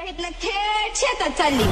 इथनं थेट शेतात चालली.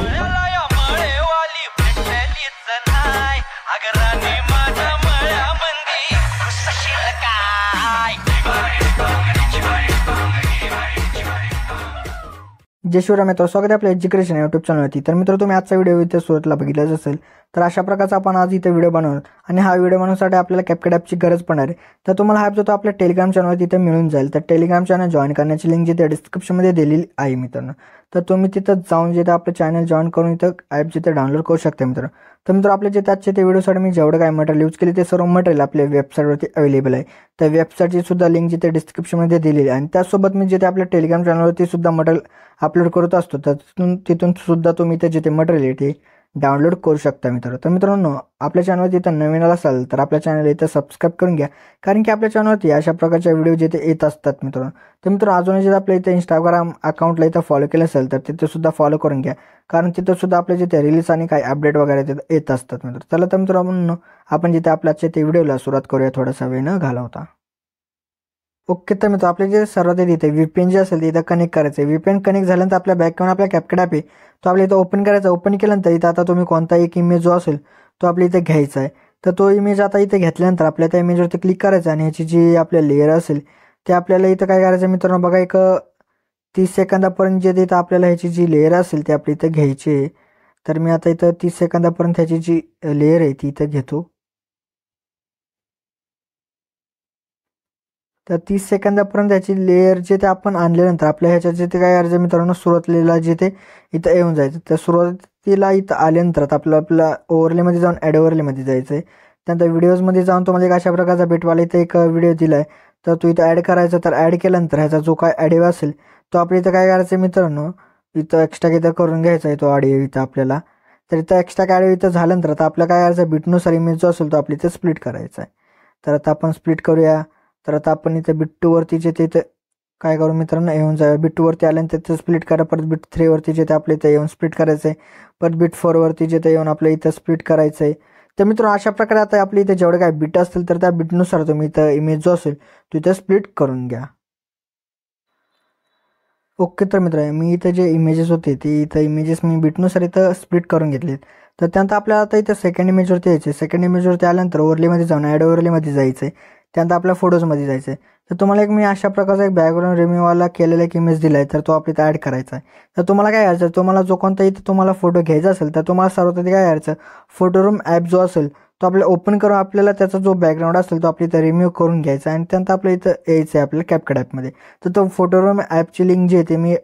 जय शिवराम मित्र, स्वागत आहे आपल्या एज्युकेशन यूट्यूब चॅनलवरती. तर मित्र, तुम्ही आजचा व्हिडिओ इथे सुरुवातीला बघितलाच असेल. तर अशा प्रकारचा आपण आज इथे व्हिडिओ बनवणार आणि हा व्हिडिओ बनवण्यासाठी आपल्याला CapCut ॲपची गरज पडणार आहे. तर तुम्हाला हा ॲप जो तो आपल्या टेलिग्राम चॅनलवरती इथे मिळून जाईल. तर टेलिग्राम चॅनल जॉईन करण्याची लिंक जिथे डिस्क्रिप्शनमध्ये दिलेली आहे मित्रांनो. तर तुम्ही तिथं जाऊन जिथे आपलं चॅनल जॉईन करून इथं ॲप जिथे डाउनलोड करू शकता मित्र. तर मित्र, आपल्या जिथे आजच्या ते व्हिडिओसाठी मी जेवढं काय मटेरियल यूज केले ते सर्व मटेरियल आपल्या वेबसाईटवरती अवेलेबल आहे. त्या वेबसाईटची सुद्धा लिंक जिथे डिस्क्रिप्शनमध्ये दिलेली आहे आणि त्यासोबत मी जिथे आपल्या टेलिग्राम चॅनलवरती सुद्धा मटेरियल अपलोड करत असतो. तर तिथून सुद्धा तुम्ही ते जिथे मटेरियल आहे ते डाउनलोड करू शकता मित्र. तर मित्रांनो, आपल्या चॅनलवरती इथं नवीन असाल तर आपल्या चॅनल इथं सबस्क्राईब करून घ्या, कारण की आपल्या चॅनलवरती अशा प्रकारच्या व्हिडिओ जिथे येत असतात मित्रांनो. तर मित्र, अजूनही जर आपल्या इथं इंस्टाग्राम अकाउंटला इथं फॉलो केलं असेल तर तिथे सुद्धा फॉलो करून घ्या, कारण तिथं सुद्धा आपल्या जिथे रील्स आणि काही अपडेट वगैरे तिथं येत असतात मित्र. चला तर मित्रांनो, आपण जिथे आपल्याच्या ते व्हिडिओला सुरुवात करूया थोडासा वेळ न घालवता. ओके, तर मित्र, आपले जे सर्वात इथे VPN जे असेल ते इथं कनेक्ट करायचं आहे. VPN कनेक्ट झाल्यानंतर आपल्या बॅकग्राऊंड आपल्या CapCut ॲप आहे तो आपल्या इथं ओपन करायचा. ओपन केल्यानंतर इथं आता तुम्ही कोणता एक इमेज जो असेल तो आपल्या इथे घ्यायचा आहे. तर तो इमेज आता इथे घेतल्यानंतर आपल्या त्या इमेजवरती क्लिक करायचं आणि ह्याची जी आपल्या लेअर असेल ते आपल्याला इथं काय करायचं मित्रांनो, बघा एक 30 सेकंदापर्यंत जे इथं आपल्याला ह्याची जी लेअर असेल ती आपल्या इथं घ्यायची आहे. तर मी आता इथं 30 सेकंदापर्यंत ह्याची जी लेअर आहे ती इथं घेतो. तर 30 सेकंदापर्यंत याची लेअर जे ते आपण आणल्यानंतर आपल्या ह्याच्यात जे ते काय करायचं मित्रांनो, सुरुवातीला जे ते इथं येऊन जायचं. तर सुरुवातीला इथं आल्यानंतर आपल्या ओव्हरलेमध्ये जाऊन ॲड ओव्हरलेमध्ये जायचं आहे. त्यानंतर व्हिडिओजमध्ये जाऊन तुम्हाला एक अशा प्रकारचा भेटवाला इथं एक व्हिडिओ दिला आहे. तर तो इथं ॲड करायचा. तर ॲड केल्यानंतर ह्याचा जो काय ऑडिओ असेल तो आपल्या इथं काय करायचं मित्रांनो, इथं एक्स्ट्रा इथं करून घ्यायचा आहे तो ऑडिओ इथं आपल्याला. तर इथं एक्स्ट्रा ऑडिओ इथं झाल्यानंतर आता आपल्याला काय करायचं, बीटनुसार इमेज जो असेल तो आपल्या इथं स्प्लिट करायचा आहे. तर आता आपण स्प्लिट करूया. तर आता आपण इथं बीट 2 वरती जे ते इथं काय करू मित्रांनो, येऊन जाऊया. बीट 2 वरती आल्यानंतर तिथं स्प्लिट करा. परत बीट 3 वरती जे ते आपल्या इथं येऊन स्प्लिट करायचं आहे. परत बीट 4 वरती जे ते येऊन आपल्या इथं स्प्लिट करायचं आहे. तर मित्रांनो, अशा प्रकारे आता आपल्या इथे जेवढे काय बीट असतील तर त्या बीटनुसार तुम्ही इथं इमेज जो असेल तो इथं स्प्लिट करून घ्या. ओके, तर मित्र, मी इथं जे इमेजेस होते ते इथं इमेजेस मी बीटनुसार इथं स्प्लिट करून घेतलेत. तर त्यानंतर आपल्याला आता इथं सेकंड इमेजवरती यायचं आहे. सेकंड इमेजवरती आल्यानंतर ओव्हरलेमध्ये जाऊन ॲड ओव्हरलेमध्ये जायचं आहे. त्यानंतर आपल्या फोटोजमध्ये जायचं आहे. तर तुम्हाला एक मी अशा प्रकारचा एक बॅकग्राऊंड रिमूव्हवाला केलेला एक इमेज दिला आहे. तर तो आपल्या इथं ॲड करायचा आहे. तर तुम्हाला काय करायचं, तुम्हाला जो कोणता इथं तुम्हाला फोटो घ्यायचा असेल तर तुम्हाला सर्वात आधी काय करायचं, फोटोरूम ॲप जो असेल तो आपल्याला ओपन करून आपल्याला त्याचा जो बॅकग्राऊंड असेल तो आपल्या इथं रिमूव्ह करून घ्यायचा आणि त्यानंतर आपल्या इथं यायचं आहे आपल्या CapCut ॲपमध्ये. तर तो फोटोरूम ॲपची लिंक जी आहे ते मी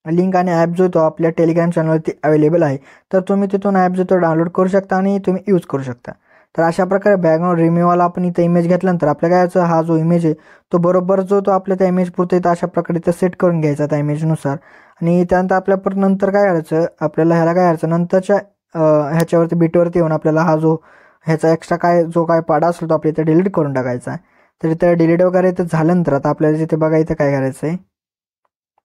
लिंक आणि ॲप जो तो आपल्या टेलिग्राम चॅनलवरती अवेलेबल आहे. तर तुम्ही तिथून ॲप जो तो डाउनलोड करू शकता आणि तुम्ही यूज करू शकता. तर अशा प्रकारे बॅकग्राऊंड रिमूव्हवाला आपण इथं इमेज घेतल्यानंतर आपल्या काय हा जो इमेज आहे तो बरोबर जो तो आपल्या त्या इमेज पुरतं इथं अशा प्रकारे इथं सेट करून घ्यायचा त्या इमेजनुसार. आणि त्यानंतर आपल्या परत नंतर काय करायचं, आपल्याला ह्याला काय करायचं, नंतरच्या ह्याच्यावरती बीटवरती येऊन आपल्याला हा जो ह्याचा एक्स्ट्रा जो काय पाडा असेल तो आपल्या इथं डिलीट करून टाकायचा आहे. तर इथं डिलीट वगैरे इथं झाल्यानंतर आता आपल्याला जिथे बघा इथं काय करायचं आहे,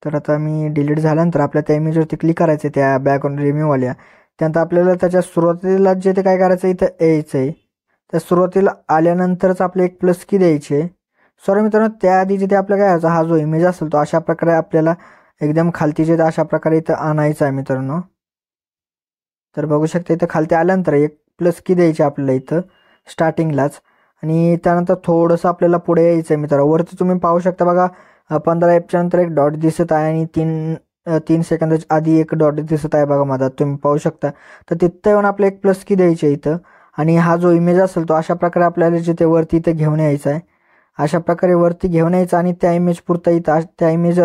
तर आता मी डिलीट झाल्यानंतर आपल्या त्या इमेजवरती क्लिक करायचं आहे त्या बॅकग्राऊंड रिमूव्हवाल्या. त्यानंतर आपल्याला त्याच्या सुरुवातीला जे ते काय करायचं इथं यायचं आहे. त्या सुरुवातीला आल्यानंतरच आपले एक प्लस की द्यायची आहे. सॉरी मित्रांनो, त्याआधी जिथे आपल्याला काय करायचं, हा जो इमेज असेल तो अशा प्रकारे आपल्याला एकदम खालती जे अशा प्रकारे इथं आणायचं आहे मित्रांनो. तर बघू शकता इथं खालती आल्यानंतर एक प्लस की द्यायची आपल्याला इथं स्टार्टिंगलाच. आणि त्यानंतर थोडंसं आपल्याला पुढे यायचं आहे मित्रांनो. वरती तुम्ही पाहू शकता बघा 15 एफच्या नंतर एक डॉट दिसत आहे आणि 3 सेकंदाच्या आधी एक डॉट दिसत आहे बघा मधात, तुम्ही पाहू शकता. तर तिथं येऊन आपल्याला एक प्लस की द्यायची आहे इथं. आणि हा जो इमेज असेल तो अशा प्रकारे आपल्याला जिथे वरती इथं घेऊन यायचा आहे. अशा प्रकारे वरती घेऊन यायचं आणि त्या इमेज पुरता इथं त्या इमेज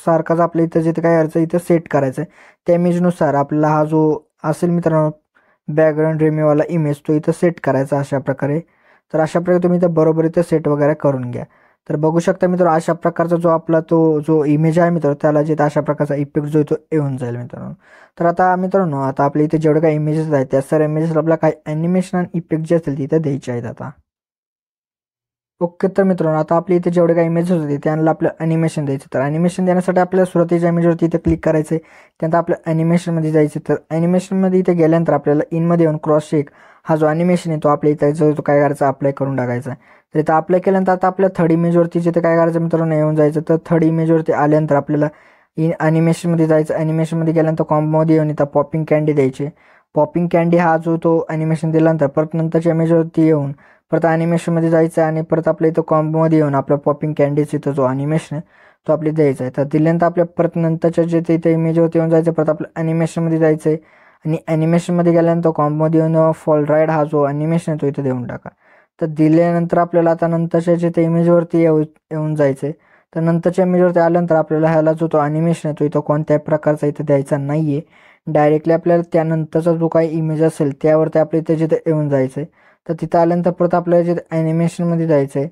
सारखाच आपल्या इथं जिथे काय करायचं इथं सेट करायचं आहे. त्या इमेजनुसार आपल्याला हा जो असेल मित्रांनो बॅकग्राऊंड रिमूव्हवाला इमेज तो इथं सेट करायचा अशा प्रकारे. तर अशा प्रकारे तुम्ही इथं बरोबर इथं सेट वगैरे करून घ्या. तर बघू शकता मित्रांनो, अशा प्रकारचा जो आपला तो जो इमेज आहे मित्रांनो त्याला जिथं अशा प्रकारचा इफेक्ट जो तो येऊन जाईल मित्रांनो. तर आता मित्रांनो, आता आपल्या इथे जेवढे काही इमेजेस आहेत त्या सर्व इमेजेस आपल्याला काही ॲनिमेशन आणि इफेक्ट जे असतील तिथे द्यायचे आहेत आता. ओके, तर मित्रांनो, आता आपल्या इथे जेवढे काही इमेजेस होते त्यांना आपलं ॲनिमेशन द्यायचं. तर ॲनिमेशन देण्यासाठी आपल्याला सुरुवातीच्या इमेजवरती इथे क्लिक करायचं आहे. त्यानंतर आपल्या ॲनिमेशनमध्ये जायचं. तर ॲनिमेशनमध्ये इथे गेल्यानंतर आपल्याला इनमध्ये येऊन क्रॉस शेक हा जो ॲनिमेशन आहे तो आपल्या इथे जो तो काय करायचा अप्लाय करून टाकायचा आहे. तर इथं अप्लाय केल्यानंतर आता आपल्या थर्ड इमेजवरती जिथे काय करायचं मित्रांनो येऊन जायचं. तर थर्ड इमेजवरती आल्यानंतर आपल्याला ॲनिमेशनमध्ये जायचं. ॲनिमेशनमध्ये गेल्यानंतर कॉम्बोमध्ये येऊन इथं पॉपिंग कँडी द्यायची. पॉपिंग कँडी हा जो तो ॲनिमेशन दिल्यानंतर परत नंतरच्या इमेजवरती येऊन परत ॲनिमेशनमध्ये जायचं आणि परत आपल्या इथं कॉम्बोमध्ये येऊन आपल्या पॉपिंग कँडीचा इथं जो ॲनिमेशन आहे तो आपली द्यायचा आहे. तर दिल्यानंतर आपल्या परत नंतरच्या जे ते इथं इमेजवरती येऊन जायचं, परत आपलं ॲनिमेशनमध्ये जायचं आहे आणि ॲनिमेशनमध्ये गेल्यानंतर कॉम्बोमध्ये येऊन फॉल राईड हा जो ॲनिमेशन आहे तो इथं देऊन टाका. तर दिल्यानंतर आपल्याला आता नंतरच्या जे ते इमेजवरती येऊन जायचं आहे. तर नंतरच्या इमेजवरती आल्यानंतर आपल्याला ह्याला जो तो ॲनिमेशन आहे तो इथं कोणत्याही प्रकारचा इथं द्यायचा नाही आहे. डायरेक्टली आपल्याला त्यानंतरचा जो काही इमेज असेल त्यावरती आपल्या इथे जिथं येऊन जायचं आहे. तर तिथं आल्यानंतर परत आपल्याला जिथं ॲनिमेशनमध्ये जायचं आहे.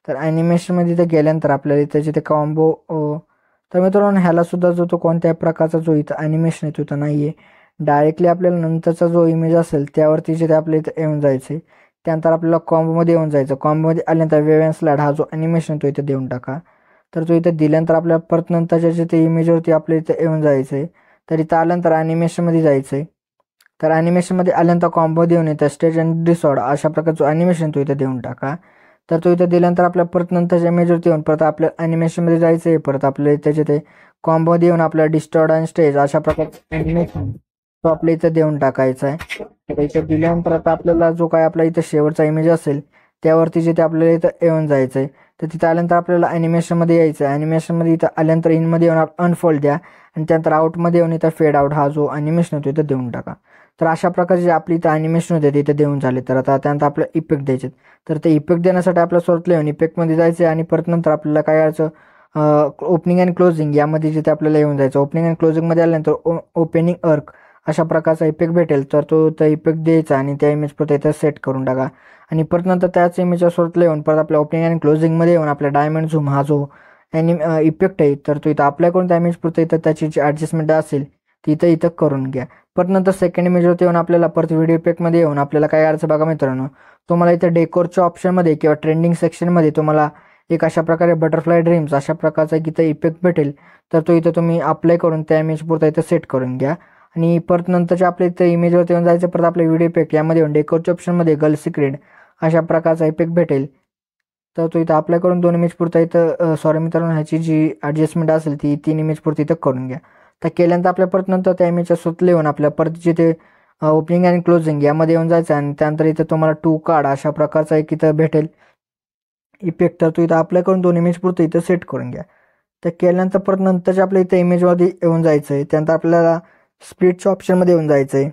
तर ॲनिमेशनमध्ये इथं गेल्यानंतर आपल्याला इथं जिथे कॉम्बो तर मित्रांनो ह्यालासुद्धा जो तो कोणत्याही प्रकारचा जो इथं ॲनिमेशन आहे तो इथं नाही आहे. डायरेक्टली आपल्याला नंतरचा जो इमेज असेल त्यावरती जिथे आपल्या इथं येऊन जायचं आहे. त्यानंतर आपल्याला कॉम्बोमध्ये येऊन जायचं. कॉम्बोमध्ये आल्यानंतर वेव अँड स्लाईड हा जो ॲनिमेशन तो इथं देऊन टाका. तर तो इथं दिल्यानंतर आपल्याला परत नंतरच्या जिथे इमेजवरती आपल्या इथं येऊन जायचं आहे. तर इथं आल्यानंतर ॲनिमेशनमध्ये जायचं आहे. तर ॲनिमेशनमध्ये आल्यानंतर कॉम्बो देऊन येतं स्टेज अँड डिसऑर्डर अशा प्रकारचं ॲनिमेशन तो इथं देऊन टाका. तर तो इथं दिल्यानंतर आपल्या परत नंतरच्या इमेजवरती येऊन परत आपल्या ॲनिमेशनमध्ये जायचं आहे. परत आपल्या त्याचे ते कॉम्बो देऊन आपल्या डिस्टॉर्ड अँड स्टेज अशा प्रकारचं ॲनिमेशन तो आपल्या इथं देऊन टाकायचा आहे. तर इथं दिल्यानंतर आता आपल्याला जो काय आपला इथं शेवटचा इमेज असेल त्यावरती जिथे आपल्याला इथं येऊन जायचं आहे. तर तिथं आल्यानंतर आपल्याला ॲनिमेशनमध्ये यायचं आहे. ॲनिमेशनमध्ये इथं आल्यानंतर इनमध्ये येऊन अनफोल्ड द्या आणि त्यानंतर आउटमध्ये येऊन इथं फेड आउट हा जो ॲनिमेशन होतो इथं देऊन टाका. तर अशा प्रकारचे जे आपली इथं ॲनिमेशन होते ते इथं देऊन झाले. तर आता त्यानंतर आपलं इफेक्ट द्यायचे. तर ते इफेक्ट देण्यासाठी आपल्या स्वतःला येऊन इफेक्टमध्ये जायचं आणि परत नंतर आपल्याला काय करायचं ओपनिंग अँड क्लोजिंग यामध्ये जिथे आपल्याला येऊन जायचं. ओपनिंग अँड क्लोजिंगमध्ये आल्यानंतर ओपनिंग अर्क अशा प्रकारचा इफेक्ट भेटेल. तर तो त्या इफेक्ट द्यायचा आणि त्या इमेज परत इथं सेट करून टाका आणि परत नंतर त्याच इमेजच्या स्वतःला येऊन परत आपल्या ओपनिंग अँड क्लोजिंगमध्ये येऊन आपल्या डायमंड झूम हा जो इफेक्ट आहे तर तो इथं अप्लाय करून त्या इमेज पुरतं इथं त्याची जी ॲडजस्टमेंट असेल ती इथं करून घ्या. परत नंतर सेकंड इमेजवरती येऊन आपल्याला परत व्हिडिओ इफेक्टमध्ये येऊन आपल्याला काय करायचं बघा मित्रांनो. तुम्हाला इथं डेकोरच्या ऑप्शनमध्ये किंवा ट्रेंडिंग सेक्शनमध्ये तुम्हाला एक अशा प्रकारे बटरफ्लाय ड्रीम्स अशा प्रकारचा इथं इफेक्ट भेटेल. तर तो इथं तुम्ही अप्लाय करून त्या इमेज पुरता इथं सेट करून घ्या आणि परत नंतरच्या आपल्या इथं इमेजवरती येऊन जायचं. परत आपल्या व्हिडिओ इफेक्ट यामध्ये येऊन डेकोरच्या ऑप्शनमध्ये गर्ल सिक्रेट अशा प्रकारचा इफेक्ट भेटेल. तर तो इथं अप्लाय करून 2 इमेज पुरता इथं सॉरी मित्रांनो ह्याची जी ॲडजस्टमेंट असेल ती 3 इमेज पुरती इथं करून घ्या. तर केल्यानंतर आपल्या परत नंतर त्या इमेजच्या स्वतःला येऊन आपल्या परत जिथे ओपनिंग आणि क्लोजिंग यामध्ये येऊन जायचं आणि त्यानंतर इथं तुम्हाला 2 कार्ड अशा प्रकारचा एक इथं भेटेल इफेक्ट. तर तो इथं अप्लाय करून 2 इमेज पुरतं इथं सेट करून घ्या. तर केल्यानंतर परत नंतरच्या आपल्या इथं इमेजमध्ये येऊन जायचं आहे. त्यानंतर आपल्याला स्प्लिटच्या ऑप्शनमध्ये येऊन जायचं आहे.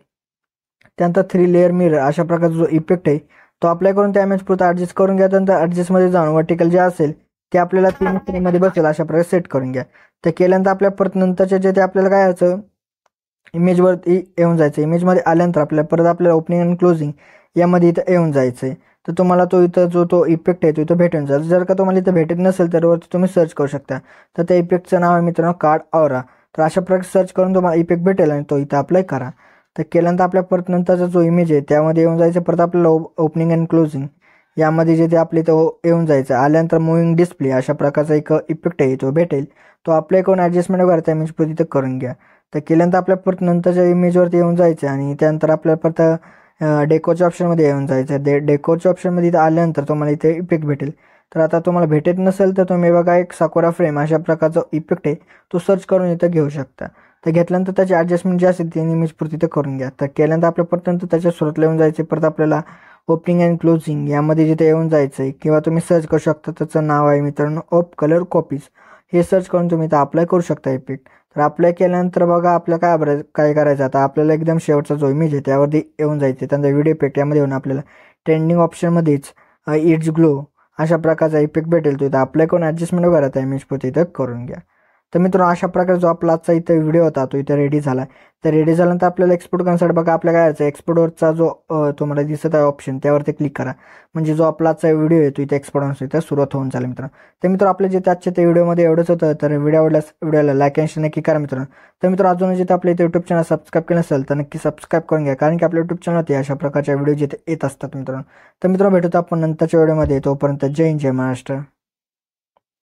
त्यानंतर 3 लेअर मिरर अशा प्रकारचा जो इफेक्ट आहे तो अप्लाय करून त्या इमेज पुरता ॲडजस्ट करून घ्या. त्यानंतर ॲडजस्टमध्ये जाऊन वर्टिकल जे असेल ते आपल्याला 3 फ्रेममध्ये बसेल अशा प्रकारे सेट करून घ्या. तर केल्यानंतर आपल्या परत नंतरच्या जे ते आपल्याला काय यायचं इमेजवरती येऊन जायचं. इमेजमध्ये आल्यानंतर आपल्याला परत आपल्याला ओपनिंग आणि क्लोजिंग यामध्ये इथं येऊन जायचं आहे. तर तुम्हाला तो इथं जो तो इफेक्ट आहे तो इथं भेटून जाईल. जर का तुम्हाला इथं भेटत नसेल तर वरती तुम्ही सर्च करू शकता. तर त्या इफेक्टचं नाव आहे मित्रांनो कार्ड ऑरा. तर अशा प्रकारे सर्च करून तुम्हाला इफेक्ट भेटेल आणि तो इथं अप्लाय करा. तर केल्यानंतर आपल्या परत नंतरचा जो इमेज आहे त्यामध्ये येऊन जायचं. परत आपल्याला ओपनिंग अँड क्लोजिंग यामध्ये जे ते आपले इथं येऊन जायचं. आल्यानंतर मूविंग डिस्प्ले अशा प्रकारचा एक इफेक्ट आहे तो भेटेल. तो अप्लाय करून ॲडजस्टमेंट वगैरे त्या इमेज तिथं करून घ्या. तर केल्यानंतर आपल्या परत नंतरच्या इमेजवरती येऊन जायचं आणि त्यानंतर आपल्याला परत डेकोरच्या ऑप्शनमध्ये येऊन जायचं. डेकोरच्या ऑप्शनमध्ये इथं आल्यानंतर तुम्हाला इथे इफेक्ट भेटेल. तर आता तुम्हाला भेटत नसेल तर तुम्ही बघा एक साकोरा फ्रेम अशा प्रकारचा इफेक्ट आहे तो सर्च करून इथं घेऊ शकता. तर घेतल्यानंतर त्याची ॲडजस्टमेंट जी असेल ती इमेज पुरती इथं करून घ्या. तर केल्यानंतर आपल्या परत नंतर त्याच्या सुरुवातीला येऊन जायचे. परत आपल्याला ओपनिंग अँड क्लोजिंग यामध्ये जिथे येऊन जायचं आहे किंवा तुम्ही सर्च करू शकता. त्याचं नाव आहे मित्रांनो ऑफ कलर कॉपीज. हे सर्च करून तुम्ही इथं अप्लाय करू शकता इफेक्ट. तर अप्लाय केल्यानंतर बघा आपलं काय करायचं आता आपल्याला एकदम शेवटचा जो इमेज आहे त्यावरती येऊन जायचं. त्यांचा व्हिडिओ इफेक्ट यामध्ये येऊन आपल्याला ट्रेंडिंग ऑप्शनमध्येच इट्स ग्लो अशा प्रकारचा इफेक्ट भेटेल. तो इथं अप्लाय करून ॲडजस्टमेंट वगैरे त्या इमेज पुरती इथं करून घ्या. तर मित्रांनो अशा प्रकारे जो आपला आजचा इथं व्हिडिओ होता तो इथं रेडी झाला. तर रेडी झाल्यानंतर आपल्याला एक्सपोर्ट करण्यासाठी बघा आपल्या काय करायचं एक्सपोर्टवरचा जो तुम्हाला दिसत आहे ऑप्शन त्यावरती क्लिक करा. म्हणजे जो आपला आजचा व्हिडिओ आहे तो इथे एक्सपोर्ट होण्यास इथं सुरुवात होऊन चालेल मित्रांनो. तर मित्र आपल्या जे आजच्या त्या व्हिडिओमध्ये एवढंच होतं. तर व्हिडिओला लाईक आणि शेअर नक्की करा मित्रांनो. तर मित्र अजून जिथे आपल्या इथे यूट्यूब चॅनल सबस्क्राईब केलं असेल तर नक्की सबस्क्राईब करून घ्या. कारण की आपल्या यूट्यूब चॅनलवरती अशा प्रकारच्या व्हिडिओ जिथे येत असतात मित्रांनो. तर मित्रांनो भेटूत आपण नंतरच्या व्हिडिओमध्ये. तोपर्यंत जय हिंद जय महाराष्ट्र.